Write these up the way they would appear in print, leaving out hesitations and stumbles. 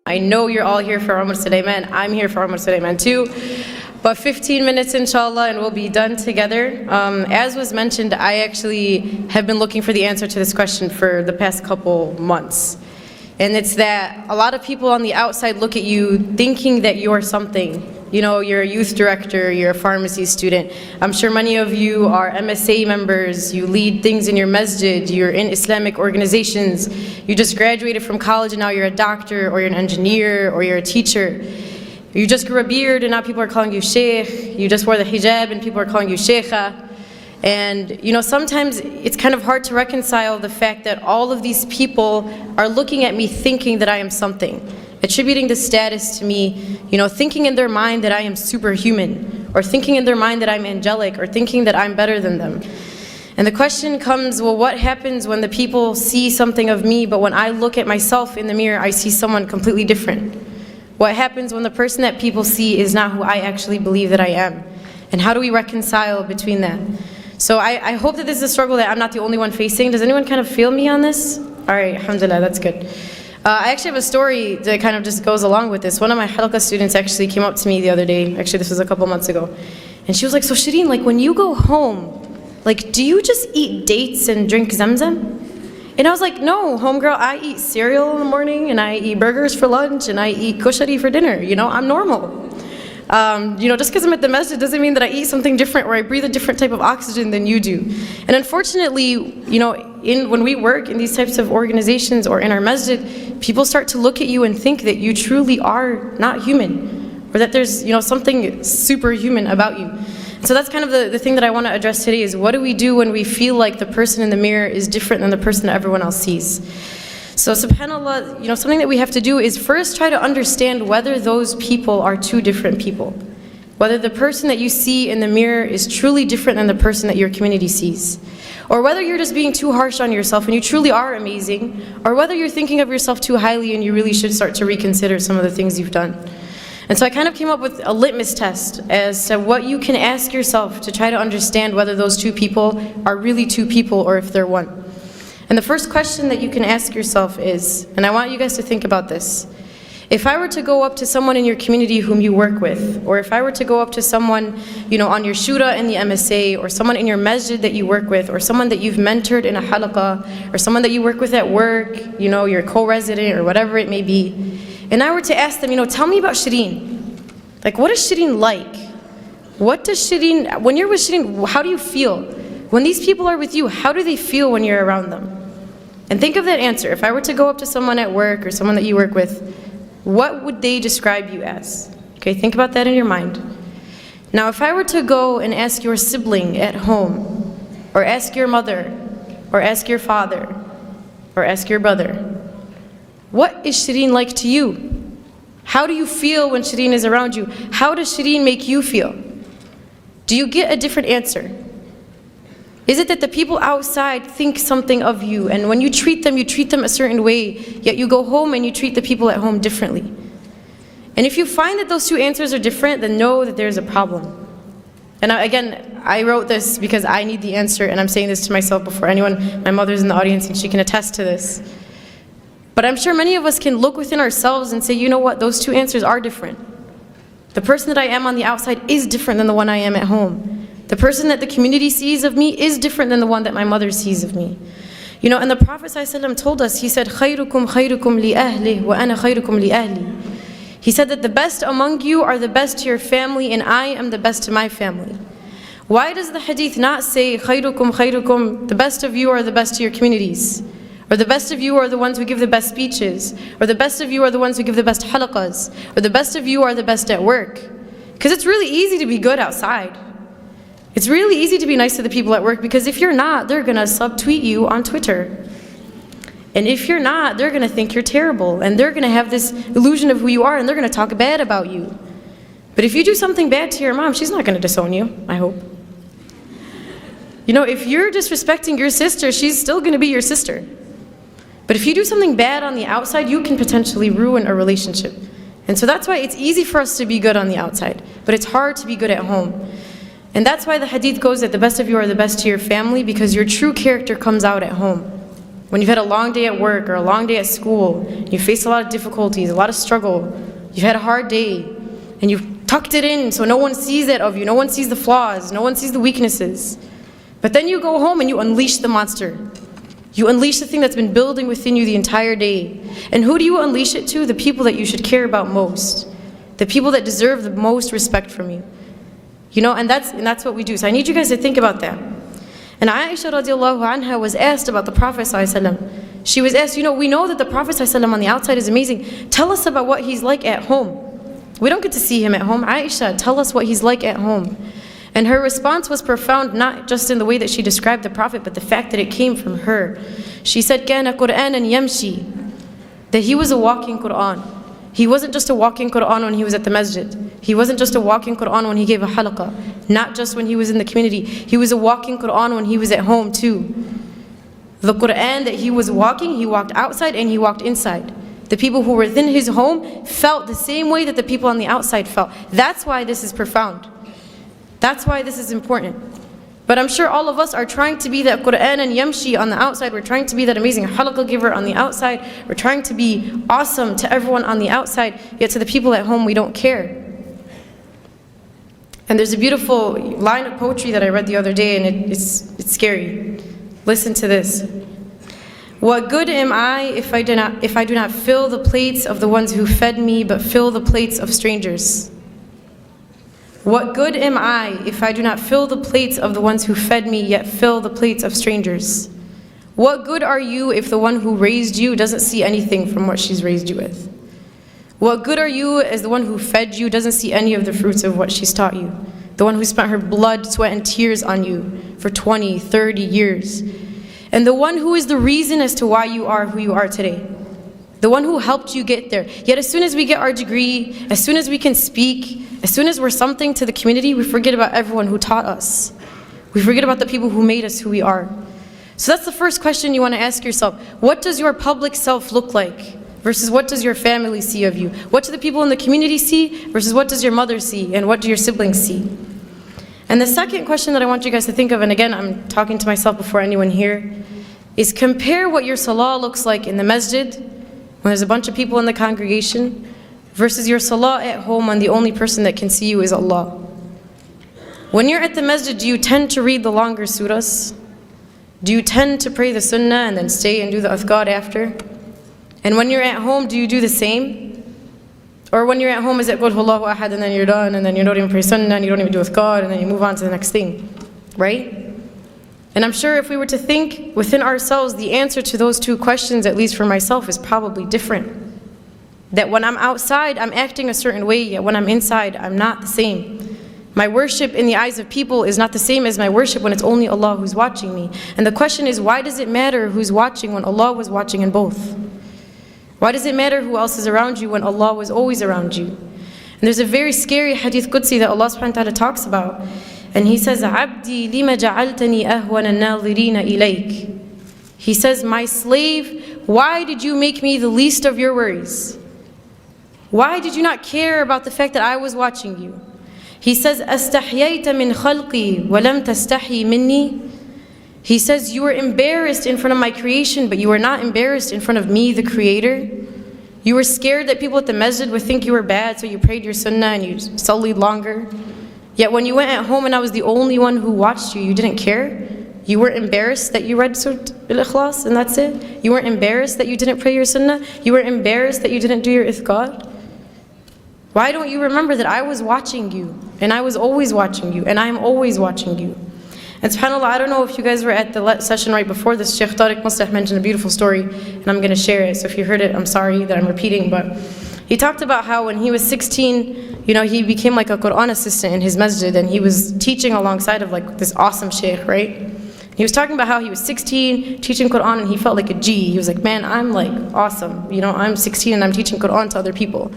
I know you're all here for Umar Sulaiman. I'm here for Umar Sulaiman too. But 15 minutes inshallah and we'll be done together. As was mentioned, I actually have been looking for the answer to this question for the past couple months. And it's that a lot of people on the outside look at you thinking that you're something. You know, you're a youth director, you're a pharmacy student. I'm sure many of you are MSA members, you lead things in your masjid, you're in Islamic organizations, you just graduated from college and now you're a doctor, or you're an engineer, or you're a teacher. You just grew a beard and now people are calling you sheikh. You just wore the hijab and people are calling you sheikha. And you know, sometimes it's kind of hard to reconcile the fact that all of these people are looking at me thinking that I am something, attributing the status to me, you know, thinking in their mind that I am superhuman, or thinking in their mind that I'm angelic, or thinking that I'm better than them. And the question comes, well, what happens when the people see something of me, but when I look at myself in the mirror, I see someone completely different? What happens when the person that people see is not who I actually believe that I am? And how do we reconcile between that? So I hope that this is a struggle that I'm not the only one facing. Does anyone kind of feel me on this? All right, alhamdulillah, that's good. I actually have a story that kind of just goes along with this. One of my halqa students actually came up to me the other day. Actually, this was a couple months ago. And she was like, so Shereen, like when you go home, like do you just eat dates and drink zamzam? And I was like, no, homegirl, I eat cereal in the morning and I eat burgers for lunch and I eat kushari for dinner. You know, I'm normal. You know, just because I'm at the masjid doesn't mean that I eat something different or I breathe a different type of oxygen than you do. And unfortunately, you know, when we work in these types of organizations or in our masjid, people start to look at you and think that you truly are not human, or that there's, you know, something superhuman about you. So that's kind of the thing that I want to address today is what do we do when we feel like the person in the mirror is different than the person that everyone else sees? So subhanAllah, you know, something that we have to do is first try to understand whether those people are two different people. Whether the person that you see in the mirror is truly different than the person that your community sees. Or whether you're just being too harsh on yourself and you truly are amazing, or whether you're thinking of yourself too highly and you really should start to reconsider some of the things you've done. And so I kind of came up with a litmus test as to what you can ask yourself to try to understand whether those two people are really two people or if they're one. And the first question that you can ask yourself is, and I want you guys to think about this, if I were to go up to someone in your community whom you work with, or if I were to go up to someone, you know, on your shura in the MSA, or someone in your masjid that you work with, or someone that you've mentored in a halaqah, or someone that you work with at work, you know, your co-resident or whatever it may be, and I were to ask them, you know, tell me about Shereen. Like, what is Shereen like? What does Shereen, when you're with Shereen, how do you feel? When these people are with you, how do they feel when you're around them? And think of that answer. If I were to go up to someone at work or someone that you work with, what would they describe you as? Okay, think about that in your mind. Now, if I were to go and ask your sibling at home, or ask your mother, or ask your father, or ask your brother, what is Shereen like to you? How do you feel when Shereen is around you? How does Shereen make you feel? Do you get a different answer? Is it that the people outside think something of you, and when you treat them a certain way, yet you go home and you treat the people at home differently? And if you find that those two answers are different, then know that there's a problem. And again, I wrote this because I need the answer, and I'm saying this to myself before anyone. My mother's in the audience and she can attest to this. But I'm sure many of us can look within ourselves and say, you know what, those two answers are different. The person that I am on the outside is different than the one I am at home. The person that the community sees of me is different than the one that my mother sees of me. You know, and the Prophet ﷺ told us, he said, خَيْرُكُمْ خَيْرُكُمْ لِأَهْلِهِ وَأَنَا خَيْرُكُمْ لِأَهْلِي. He said that the best among you are the best to your family, and I am the best to my family. Why does the hadith not say, خَيْرُكُمْ خَيْرُكُمْ, the best of you are the best to your communities? Or the best of you are the ones who give the best speeches, or the best of you are the ones who give the best halaqas, or the best of you are the best at work? Because it's really easy to be good outside. It's really easy to be nice to the people at work, because if you're not, they're going to subtweet you on Twitter. And if you're not, they're going to think you're terrible, and they're going to have this illusion of who you are, and they're going to talk bad about you. But if you do something bad to your mom, she's not going to disown you, I hope. You know, if you're disrespecting your sister, she's still going to be your sister. But if you do something bad on the outside, you can potentially ruin a relationship. And so that's why it's easy for us to be good on the outside, but it's hard to be good at home. And that's why the hadith goes that the best of you are the best to your family, because your true character comes out at home. when you've had a long day at work or a long day at school, you face a lot of difficulties, a lot of struggle, you've had a hard day, and you've tucked it in so no one sees it of you, no one sees the flaws, no one sees the weaknesses. But then you go home and you unleash the monster. You unleash the thing that's been building within you the entire day. And who do you unleash it to? The people that you should care about most. The people that deserve the most respect from you. You know, and that's what we do. So I need you guys to think about that. And Aisha radiallahu anha was asked about the Prophet ﷺ. She was asked, you know, we know that the Prophet ﷺ on the outside is amazing. Tell us about what he's like at home. We don't get to see him at home. Aisha, tell us what he's like at home. And her response was profound, not just in the way that she described the Prophet, but the fact that it came from her. She said, كَانَ قُرْآنًا يَمْشِي, that he was a walking Qur'an. He wasn't just a walking Qur'an when he was at the masjid. He wasn't just a walking Qur'an when he gave a halaqah. Not just when he was in the community. He was a walking Qur'an when he was at home too. The Qur'an that he was walking, he walked outside and he walked inside. The people who were within his home felt the same way that the people on the outside felt. That's why this is profound. That's why this is important. But I'm sure all of us are trying to be that Qur'an and Yamshi on the outside. We're trying to be that amazing halaqah giver on the outside. We're trying to be awesome to everyone on the outside, yet to the people at home we don't care. And there's a beautiful line of poetry that I read the other day, and it's scary. Listen to this. What good am I if I do not fill the plates of the ones who fed me, but fill the plates of strangers? What good am I if I do not fill the plates of the ones who fed me, yet fill the plates of strangers? What good are you if the one who raised you doesn't see anything from what she's raised you with? What good are you as the one who fed you doesn't see any of the fruits of what she's taught you? The one who spent her blood, sweat, and tears on you for 20, 30 years. And the one who is the reason as to why you are who you are today. The one who helped you get there. Yet as soon as we get our degree, as soon as we can speak, as soon as we're something to the community, we forget about everyone who taught us. We forget about the people who made us who we are. So that's the first question you want to ask yourself. What does your public self look like? Versus what does your family see of you? What do the people in the community see? Versus what does your mother see? And what do your siblings see? And the second question that I want you guys to think of, and again, I'm talking to myself before anyone here, is compare what your salah looks like in the masjid, when there's a bunch of people in the congregation, versus your salah at home when the only person that can see you is Allah. When you're at the masjid, do you tend to read the longer surahs? Do you tend to pray the sunnah and then stay and do the adhkar after? And when you're at home, do you do the same? Or when you're at home, is it Qul Huwallahu Ahad and then you're done, and then you don't even pray sunnah and you don't even do adhkar, and then you move on to the next thing, right? And I'm sure if we were to think within ourselves, the answer to those two questions, at least for myself, is probably different. That when I'm outside, I'm acting a certain way, yet when I'm inside, I'm not the same. My worship in the eyes of people is not the same as my worship when it's only Allah who's watching me. And the question is, why does it matter who's watching when Allah was watching in both? Why does it matter who else is around you when Allah was always around you? And there's a very scary hadith Qudsi that Allah subhanahu wa ta'ala talks about. And He says, عَبْدِي لِمَ جَعَلْتَنِي أَهْوَنَ النَّاظِرِينَ إِلَيْكَ. He says, my slave, why did you make me the least of your worries? Why did you not care about the fact that I was watching you? He says, أَسْتَحْيَيْتَ مِنْ خَلْقِي وَلَمْ تَسْتَحْيِ مِنِّي. He says, you were embarrassed in front of my creation, but you were not embarrassed in front of me, the Creator. You were scared that people at the masjid would think you were bad, so you prayed your sunnah and you sallied longer. Yet when you went at home and I was the only one who watched you, you didn't care. You weren't embarrassed that you read Surah Al-Ikhlas and that's it. You weren't embarrassed that you didn't pray your sunnah. You weren't embarrassed that you didn't do your ithqar. Why don't you remember that I was watching you, and I was always watching you, and I am always watching you? And subhanAllah, I don't know if you guys were at the session right before this. Sheikh Tariq Mustah mentioned a beautiful story, and I'm going to share it. So if you heard it, I'm sorry that I'm repeating, but he talked about how when he was 16, you know, he became like a Quran assistant in his masjid, and he was teaching alongside of like this awesome sheikh, right? He was talking about how he was 16, teaching Quran, and he felt like a G. He was like, man, I'm like awesome. You know, I'm 16 and I'm teaching Quran to other people.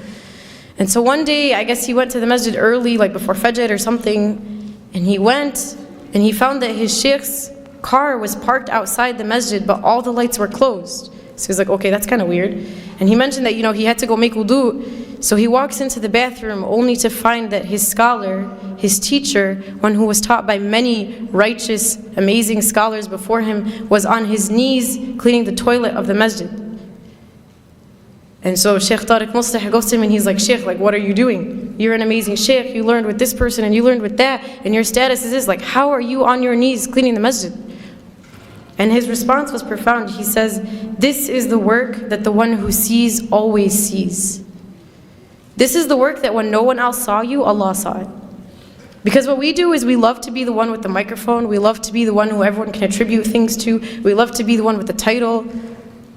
And so one day, I guess he went to the masjid early, like before Fajr or something, and he went, and he found that his sheikh's car was parked outside the masjid, but all the lights were closed. So he was like, okay, that's kind of weird. And he mentioned that, you know, he had to go make wudu So he walks into the bathroom only to find that his scholar, his teacher, one who was taught by many righteous, amazing scholars before him, was on his knees cleaning the toilet of the masjid. And so Sheikh Tariq Muslih goes to him and he's like, Sheikh, like, what are you doing? You're an amazing Sheikh, you learned with this person and you learned with that, and your status is this, like, how are you on your knees cleaning the masjid? And his response was profound. He says, this is the work that the one who sees always sees. This is the work that when no one else saw you, Allah saw it. Because what we do is we love to be the one with the microphone, we love to be the one who everyone can attribute things to, we love to be the one with the title.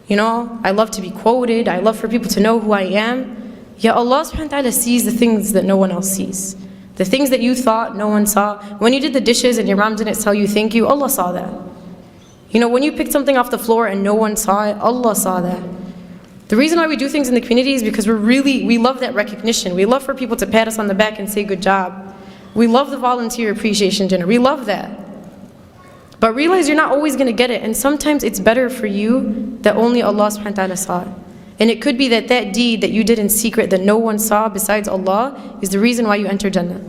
You know, I love to be quoted, I love for people to know who I am. Yet Allah subhanahu wa ta'ala sees the things that no one else sees. The things that you thought no one saw. When you did the dishes and your mom didn't tell you thank you, Allah saw that. You know, when you picked something off the floor and no one saw it, Allah saw that. The reason why we do things in the community is because we love that recognition. We love for people to pat us on the back and say good job. We love the volunteer appreciation dinner. We love that. But realize you're not always going to get it. And sometimes it's better for you that only Allah subhanahu wa ta'ala saw it. And it could be that that deed that you did in secret that no one saw besides Allah is the reason why you enter Jannah.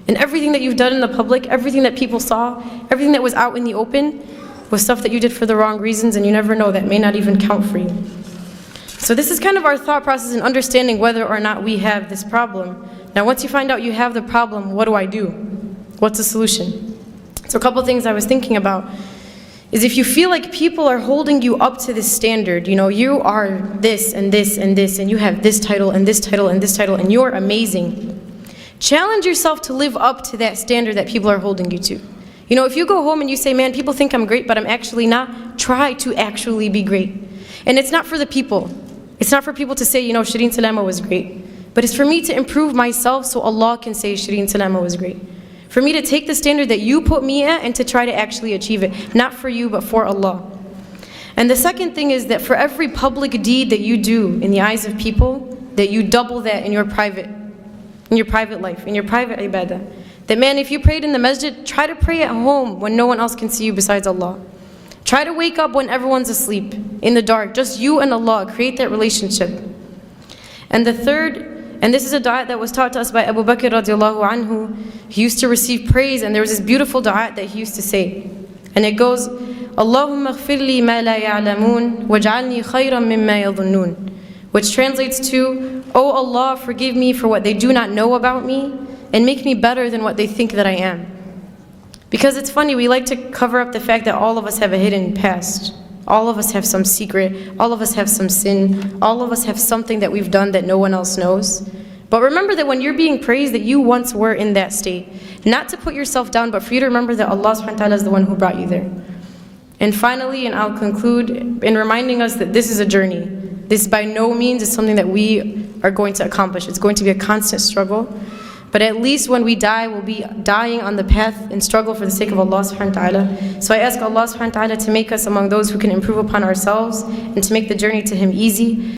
And everything that you've done in the public, everything that people saw, everything that was out in the open, was stuff that you did for the wrong reasons, and you never know, that may not even count for you. So this is kind of our thought process in understanding whether or not we have this problem. Now once you find out you have the problem, what do I do? What's the solution? So a couple things I was thinking about is if you feel like people are holding you up to this standard, you know, you are this and this and this, and you have this title and this title and this title, and you're amazing. Challenge yourself to live up to that standard that people are holding you to. You know, if you go home and you say, man, people think I'm great, but I'm actually not, try to actually be great. And it's not for the people. It's not for people to say, you know, Shereen Salama was great. But it's for me to improve myself so Allah can say Shereen Salama was great. For me to take the standard that you put me at and to try to actually achieve it. Not for you, but for Allah. And the second thing is that for every public deed that you do in the eyes of people, that you double that in your private life, in your private ibadah. That man, if you prayed in the masjid, try to pray at home when no one else can see you besides Allah. Try to wake up when everyone's asleep, in the dark, just you and Allah, create that relationship. And the third, and this is a dua that was taught to us by Abu Bakr radiallahu anhu. He used to receive praise, and there was this beautiful dua that he used to say. And it goes, Allahumma ghfir li ma la ya'lamun, waj'alni khayran mimma yadhunnun. Which translates to, Oh Allah, forgive me for what they do not know about me, and make me better than what they think that I am. Because it's funny, we like to cover up the fact that all of us have a hidden past. All of us have some secret, all of us have some sin, all of us have something that we've done that no one else knows. But remember that when you're being praised, that you once were in that state. Not to put yourself down, but for you to remember that Allah subhanahu wa ta'ala is the one who brought you there. And finally, and I'll conclude in reminding us that this is a journey. This by no means is something that we are going to accomplish. It's going to be a constant struggle. But at least when we die, we'll be dying on the path and struggle for the sake of Allah subhanahu wa ta'ala. So I ask Allah subhanahu wa ta'ala to make us among those who can improve upon ourselves and to make the journey to Him easy.